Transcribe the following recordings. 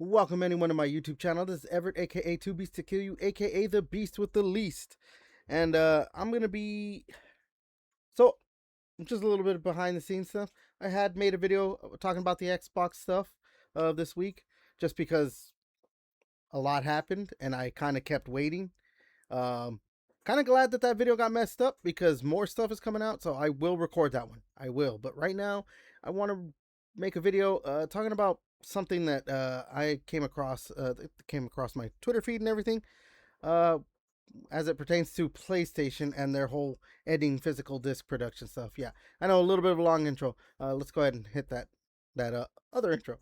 Welcome anyone to my YouTube channel. This is Everett, aka Two Beasts to Kill You, aka the Beast with the Least. And I'm gonna be just a little bit of behind the scenes stuff. I had made a video talking about the Xbox stuff this week, just because a lot happened and I kind of kept waiting. Kind of glad that video got messed up because more stuff is coming out, so I will record that one. I will. But right now, I want to make a video talking about something that I came across my Twitter feed and everything, as it pertains to PlayStation and their whole ending physical disc production stuff. Yeah, I know, a little bit of a long intro. Let's go ahead and hit that other intro.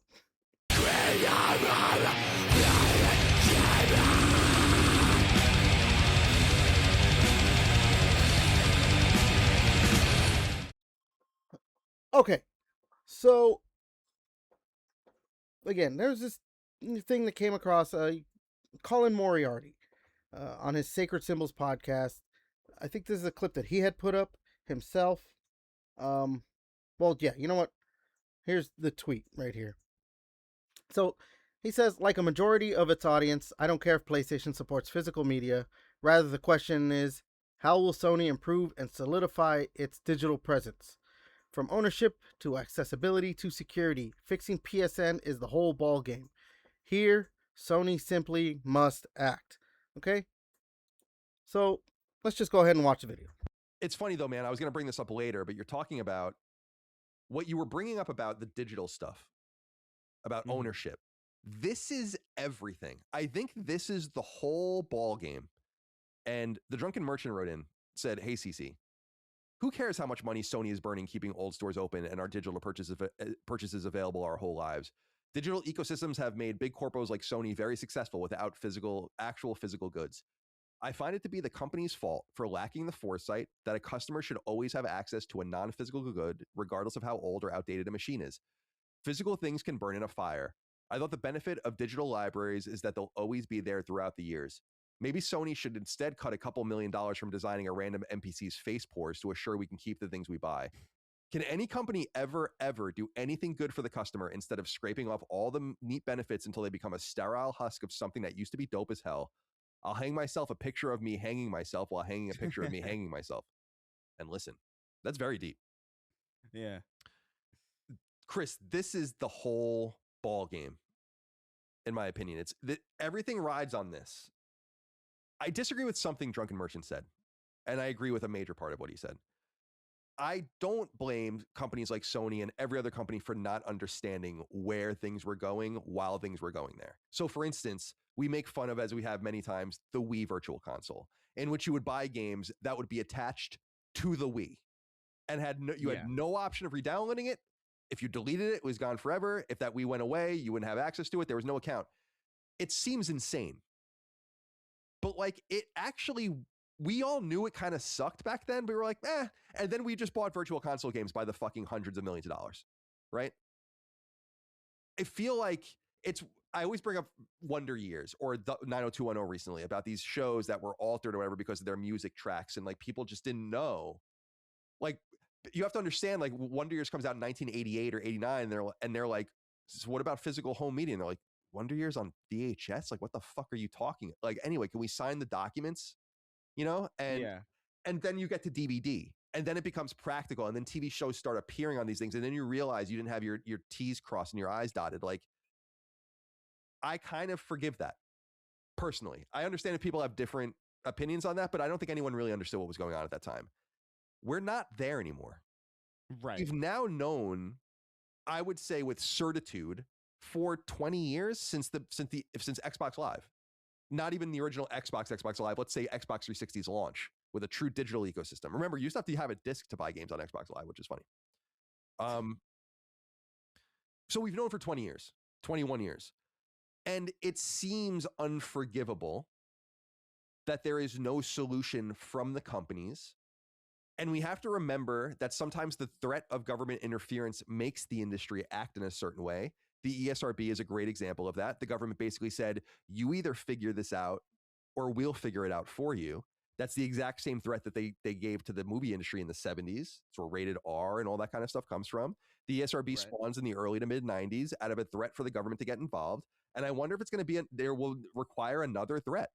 Okay, so again, there's this thing that came across Colin Moriarty on his Sacred Symbols podcast. I think this is a clip that he had put up himself. Well, yeah, you know what? Here's the tweet right here. So he says, like a majority of its audience, I don't care if PlayStation supports physical media. Rather, the question is, how will Sony improve and solidify its digital presence? From ownership to accessibility to security, fixing PSN is the whole ball game. Here, Sony simply must act. Okay? So let's just go ahead and watch the video. It's funny though, man. I was going to bring this up later, but you're talking about what you were bringing up about the digital stuff, about ownership. This is everything. I think this is the whole ball game. And the Drunken Merchant wrote in, said, "Hey, CC, who cares how much money Sony is burning keeping old stores open and our digital purchases available our whole lives? Digital ecosystems have made big corpos like Sony very successful without actual physical goods. I find it to be the company's fault for lacking the foresight that a customer should always have access to a non-physical good, regardless of how old or outdated a machine is. Physical things can burn in a fire. I thought the benefit of digital libraries is that they'll always be there throughout the years. Maybe Sony should instead cut a couple $1 million from designing a random NPC's face pores to assure we can keep the things we buy. Can any company ever do anything good for the customer instead of scraping off all the neat benefits until they become a sterile husk of something that used to be dope as hell? I'll hang myself a picture of me hanging myself while hanging a picture of me hanging myself." And listen, that's very deep. Yeah. Chris, this is the whole ball game, in my opinion. It's that everything rides on this. I disagree with something Drunken Merchant said, and I agree with a major part of what he said. I don't blame companies like Sony and every other company for not understanding where things were going while things were going there. So for instance, we make fun of, as we have many times, the Wii Virtual Console, in which you would buy games that would be attached to the Wii and had no option of re-downloading it. If you deleted it, it was gone forever. If that Wii went away, you wouldn't have access to it. There was no account. It seems insane. But like, it actually, we all knew it kind of sucked back then. We were like, and then we just bought Virtual Console games by the fucking hundreds of millions of dollars, right? I feel like I always bring up Wonder Years or the 90210 recently about these shows that were altered or whatever because of their music tracks, and like people just didn't know. Like, you have to understand, like, Wonder Years comes out in 1988 or 89, and they're like, so what about physical home media? And they're like, Wonder Years on VHS? Like, what the fuck are you talking? Like, anyway, can we sign the documents? You know? And then you get to DVD, and then it becomes practical, and then TV shows start appearing on these things, and then you realize you didn't have your T's crossed and your I's dotted. Like, I kind of forgive that, personally. I understand if people have different opinions on that, but I don't think anyone really understood what was going on at that time. We're not there anymore. Right. We've now known, I would say with certitude, for 20 years since Xbox Live. Not even the original Xbox Live. Let's say Xbox 360's launch with a true digital ecosystem. Remember, you used to have to have a disc to buy games on Xbox Live, which is funny. So we've known for 20 years, 21 years. And it seems unforgivable that there is no solution from the companies. And we have to remember that sometimes the threat of government interference makes the industry act in a certain way. The ESRB is a great example of that. The government basically said, you either figure this out or we'll figure it out for you. That's the exact same threat that they gave to the movie industry in the 70s. It's where rated R and all that kind of stuff comes from. The ESRB Right. spawns in the early to mid 90s out of a threat for the government to get involved. And I wonder if it's going to be, there will require another threat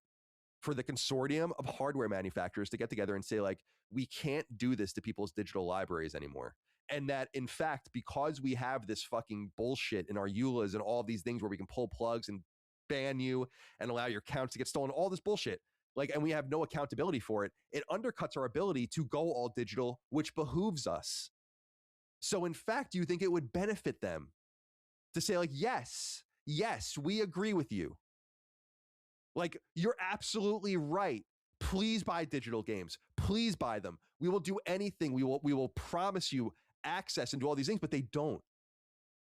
for the consortium of hardware manufacturers to get together and say, like, we can't do this to people's digital libraries anymore. And that, in fact, because we have this fucking bullshit in our EULAs and all these things where we can pull plugs and ban you and allow your accounts to get stolen, all this bullshit, like, and we have no accountability for it, it undercuts our ability to go all digital, which behooves us. So, in fact, do you think it would benefit them to say, like, yes, we agree with you. Like, you're absolutely right. Please buy digital games. Please buy them. We will do anything. We will promise you access and do all these things, but they don't.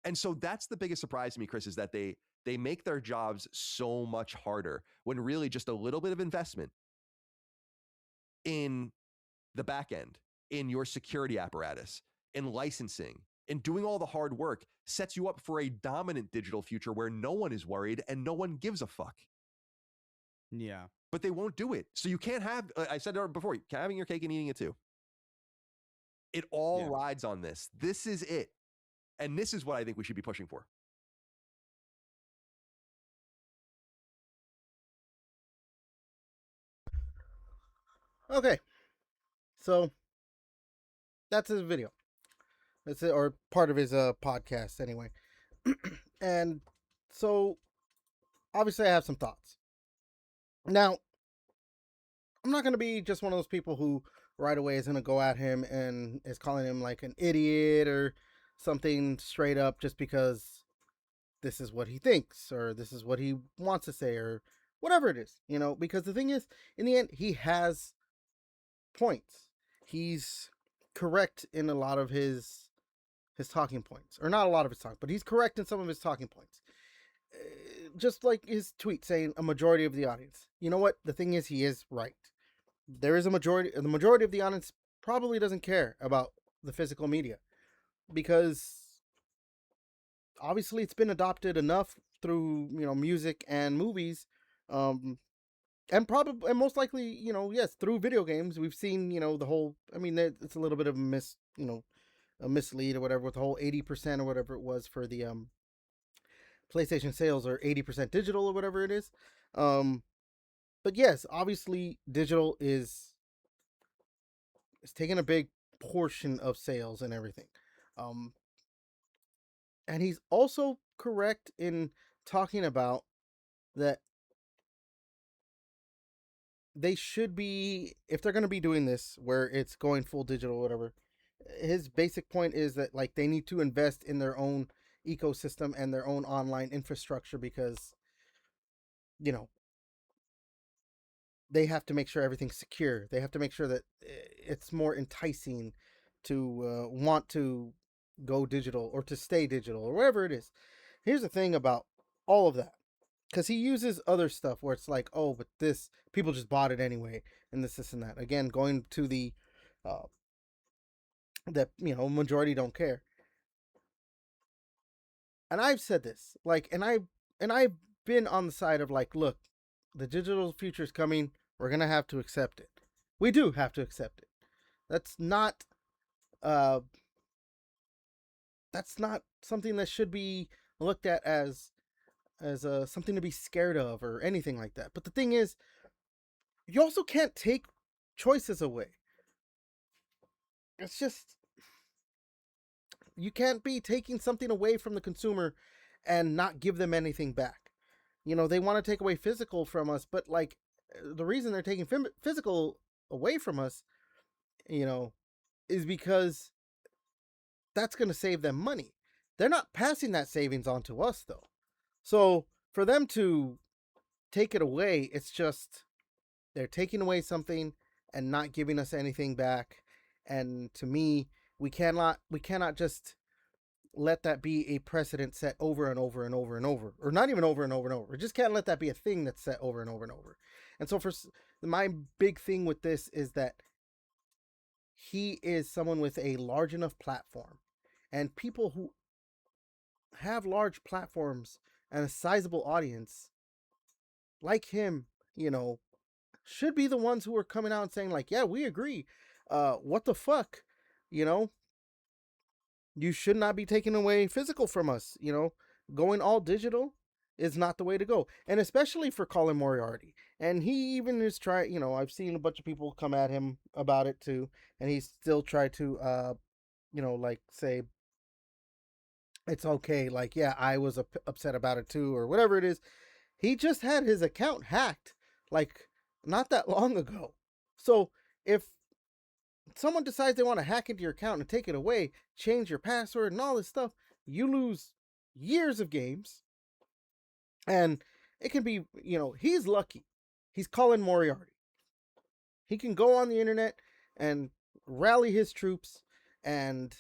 And so that's the biggest surprise to me, Chris, is that they make their jobs so much harder when really just a little bit of investment in the back end, in your security apparatus, in licensing, in doing all the hard work sets you up for a dominant digital future where no one is worried and no one gives a fuck. Yeah. But they won't do it. So you can't have, I said it before, having your cake and eating it too. It all rides on this. This is it. And this is what I think we should be pushing for. Okay. So that's his video. That's it, or part of his podcast anyway. And so obviously I have some thoughts. Now, I'm not going to be just one of those people who right away is going to go at him and is calling him like an idiot or something straight up just because this is what he thinks or this is what he wants to say or whatever it is, because the thing is, in the end, he has points. He's correct in a lot of his talking points, or not a lot of his talk, but he's correct in some of his talking points. Just like his tweet saying a majority of the audience. You know what? The thing is, he is right. There is a majority. The majority of the audience probably doesn't care about the physical media because obviously it's been adopted enough through music and movies, and probably and most likely yes, through video games. We've seen the whole. I mean, it's a little bit of a mislead or whatever with the whole 80% or whatever it was for the PlayStation sales, or 80% digital or whatever it is. But yes, obviously digital is taking a big portion of sales and everything. Um, and he's also correct in talking about that they should be, if they're going to be doing this where it's going full digital or whatever, his basic point is that like they need to invest in their own ecosystem and their own online infrastructure because you know they have to make sure everything's secure. They have to make sure that it's more enticing to want to go digital or to stay digital or whatever it is. Here's the thing about all of that, because he uses other stuff where it's like, oh, but this people just bought it anyway, and this and that. Again, going to the uh, that majority don't care. And I've said this, like, and I've been on the side of like, look, the digital future is coming. We're gonna have to accept it. We do have to accept it. That's not uh that's not something that should be looked at as something to be scared of or anything like that. But the thing is, you also can't take choices away. It's just, you can't be taking something away from the consumer and not give them anything back. They want to take away physical from us, but like the reason they're taking physical away from us, you know, is because that's going to save them money. They're not passing that savings on to us though. So for them to take it away, it's just they're taking away something and not giving us anything back. And to me, we cannot just let that be a precedent set over and over and over and over, or not even over and over and over. We just can't let that be a thing that's set over and over and over. And so for my big thing with this is that he is someone with a large enough platform, and people who have large platforms and a sizable audience like him, should be the ones who are coming out and saying like, yeah, we agree. What the fuck? You know, you should not be taking away physical from us. Going all digital is not the way to go. And especially for Colin Moriarty. And he even is trying, I've seen a bunch of people come at him about it too. And he's still tried to, like say, it's okay. Like, yeah, I was upset about it too, or whatever it is. He just had his account hacked, like, not that long ago. So if someone decides they want to hack into your account and take it away, change your password and all this stuff, you lose years of games. And it can be, he's lucky. He's Colin Moriarty. He can go on the internet and rally his troops and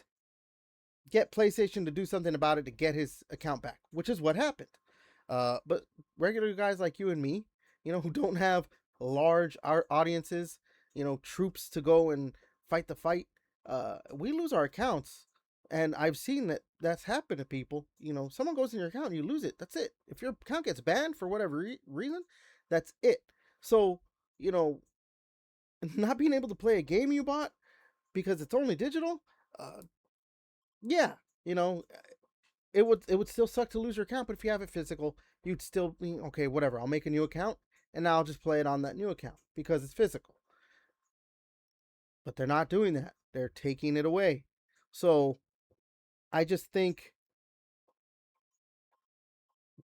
get PlayStation to do something about it to get his account back, which is what happened. But regular guys like you and me, who don't have large audiences, troops to go and fight the fight, we lose our accounts. And I've seen that that's happened to people. Someone goes in your account and you lose it. That's it. If your account gets banned for whatever reason, that's it. So, not being able to play a game you bought because it's only digital, yeah, it would still suck to lose your account. But if you have it physical, you'd still be okay. Whatever. I'll make a new account and now I'll just play it on that new account because it's physical. But they're not doing that. They're taking it away. So I just think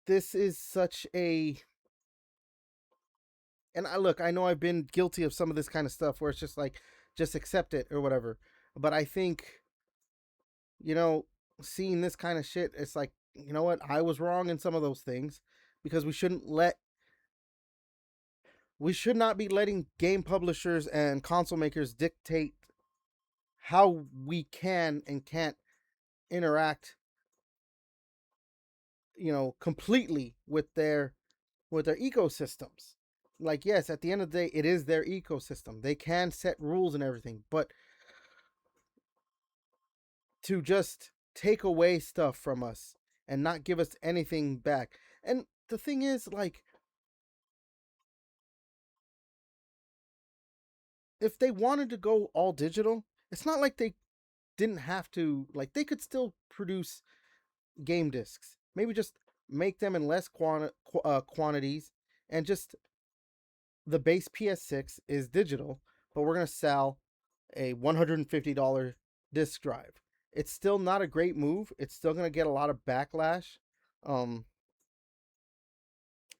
this is such a. And I know I've been guilty of some of this kind of stuff where it's just like, just accept it or whatever. But I think, seeing this kind of shit, it's like, you know what? I was wrong in some of those things because we should not be letting game publishers and console makers dictate how we can and can't interact, completely with their ecosystems. Like, yes, at the end of the day, it is their ecosystem. They can set rules and everything, but to just take away stuff from us and not give us anything back. And the thing is, like, if they wanted to go all digital, it's not like they didn't have to, like, they could still produce game discs. Maybe just make them in less quantities, and just the base PS6 is digital, but we're going to sell a $150 disc drive. It's still not a great move. It's still going to get a lot of backlash.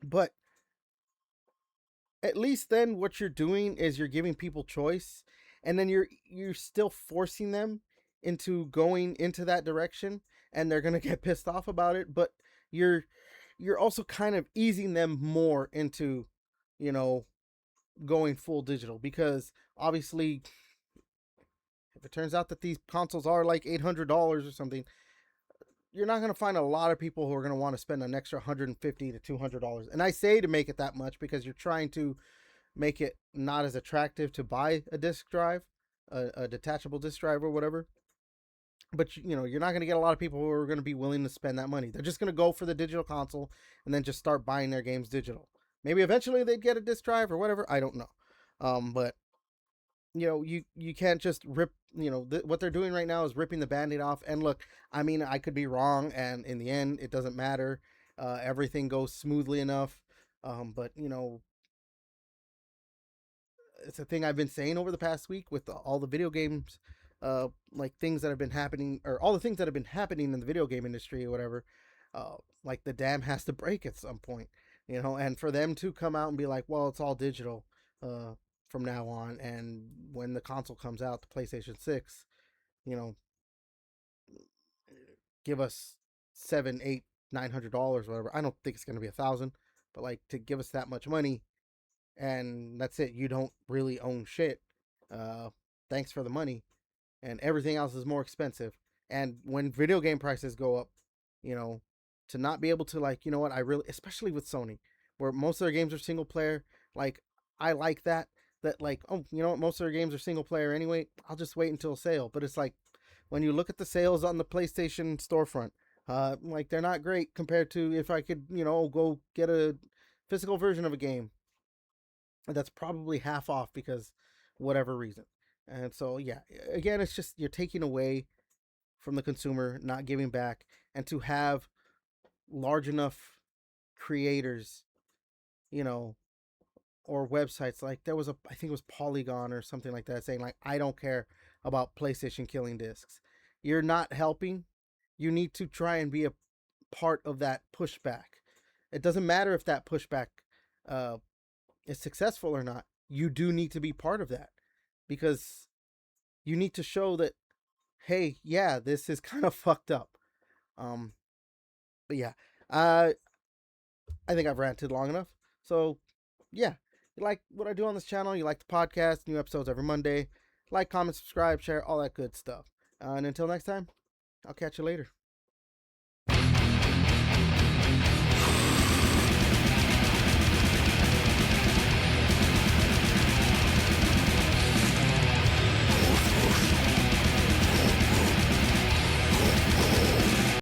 But at least then what you're doing is you're giving people choice, and then you're still forcing them into going into that direction, and they're going to get pissed off about it, but you're also kind of easing them more into, going full digital, because obviously if it turns out that these consoles are like $800 or something, you're not going to find a lot of people who are going to want to spend an extra $150 to $200. And I say to make it that much because you're trying to make it not as attractive to buy a disc drive, a detachable disc drive or whatever. But you're not going to get a lot of people who are going to be willing to spend that money. They're just going to go for the digital console and then just start buying their games digital. Maybe eventually they'd get a disc drive or whatever. I don't know. But you can't just rip, what they're doing right now is ripping the Band-Aid off. And look, I mean, I could be wrong, and in the end it doesn't matter. Everything goes smoothly enough. But it's a thing I've been saying over the past week with all the video games, like things that have been happening, or all the things that have been happening in the video game industry or whatever. Like the dam has to break at some point, and for them to come out and be like, well, it's all digital from now on, and when the console comes out, the PlayStation 6, you know, give us seven, eight, $900, whatever. I don't think it's going to be 1,000, but like to give us that much money, and that's it. You don't really own shit. Thanks for the money, and everything else is more expensive. And when video game prices go up, you know, to not be able to, like, what, I really, especially with Sony, where most of their games are single player, like, I like that like, oh, what, most of their games are single player anyway, I'll just wait until sale. But it's like, when you look at the sales on the PlayStation storefront, like, they're not great compared to if I could, go get a physical version of a game. that's probably half off because whatever reason. And so, yeah, again, it's just you're taking away from the consumer, not giving back, and to have large enough creators, you know, or websites like there was I think it was Polygon or something like that saying like I don't care about PlayStation killing discs. You're not helping. You need to try and be a part of that pushback. It doesn't matter if that pushback uh, is successful or not. You do need to be part of that because you need to show that hey, yeah, this is kind of fucked up. Um, but yeah, uh, I think I've ranted long enough. So yeah, you like what I do on this channel, you like the podcast, new episodes every Monday. Like, comment, subscribe, share, all that good stuff. And until next time, I'll catch you later.